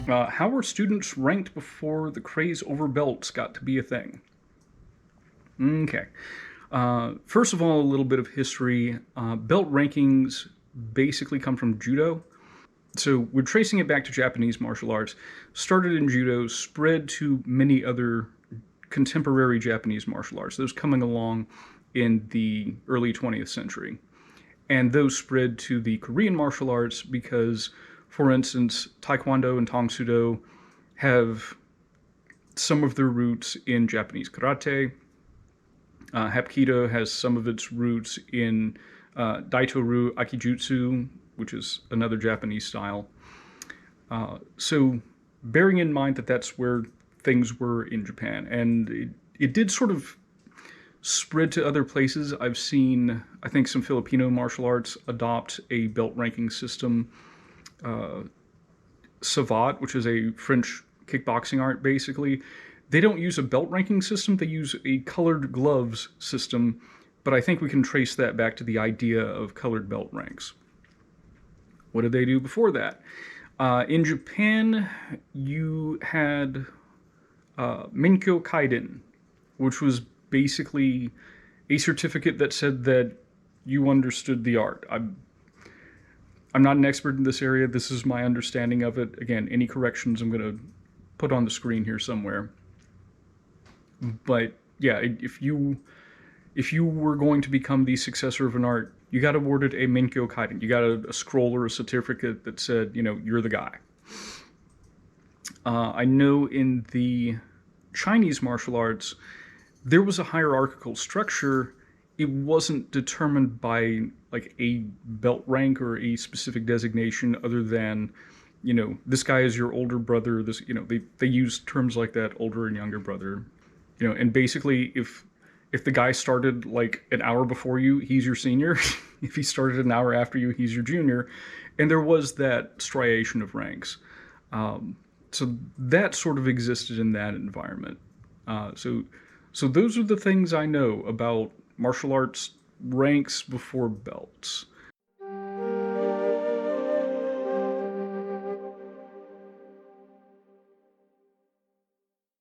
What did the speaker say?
How were students ranked before the craze over belts got to be a thing? Okay. First of all, a little bit of history. Belt rankings basically come from judo. So we're tracing it back to Japanese martial arts. Started in judo, spread to many other contemporary Japanese martial arts, those coming along in the early 20th century. And those spread to the Korean martial arts because, for instance, Taekwondo and Tang Soo Do have some of their roots in Japanese karate. Hapkido has some of its roots in Daito-ryu Akijutsu, which is another Japanese style. So, bearing in mind that that's where things were in Japan, and it did sort of spread to other places. I've seen, I think, some Filipino martial arts adopt a belt ranking system. Savate, which is a French kickboxing art, basically, they don't use a belt ranking system, they use a colored gloves system, but I think we can trace that back to the idea of colored belt ranks. What did they do before that? In Japan, you had Menkyo Kaiden, which was basically a certificate that said that you understood the art. I'm not an expert in this area. This is my understanding of it. Again, any corrections I'm going to put on the screen here somewhere. But yeah, if you were going to become the successor of an art, you got awarded a Menkyo Kaiden. You got a scroll or a certificate that said, you know, you're the guy. I know in the Chinese martial arts, there was a hierarchical structure. It wasn't determined by like a belt rank or a specific designation other than, you know, this guy is your older brother. This, you know, they use terms like that, older and younger brother, you know, and basically if the guy started like an hour before you, he's your senior. If he started an hour after you, he's your junior. And there was that striation of ranks. So that sort of existed in that environment. So those are the things I know about martial arts ranks before belts.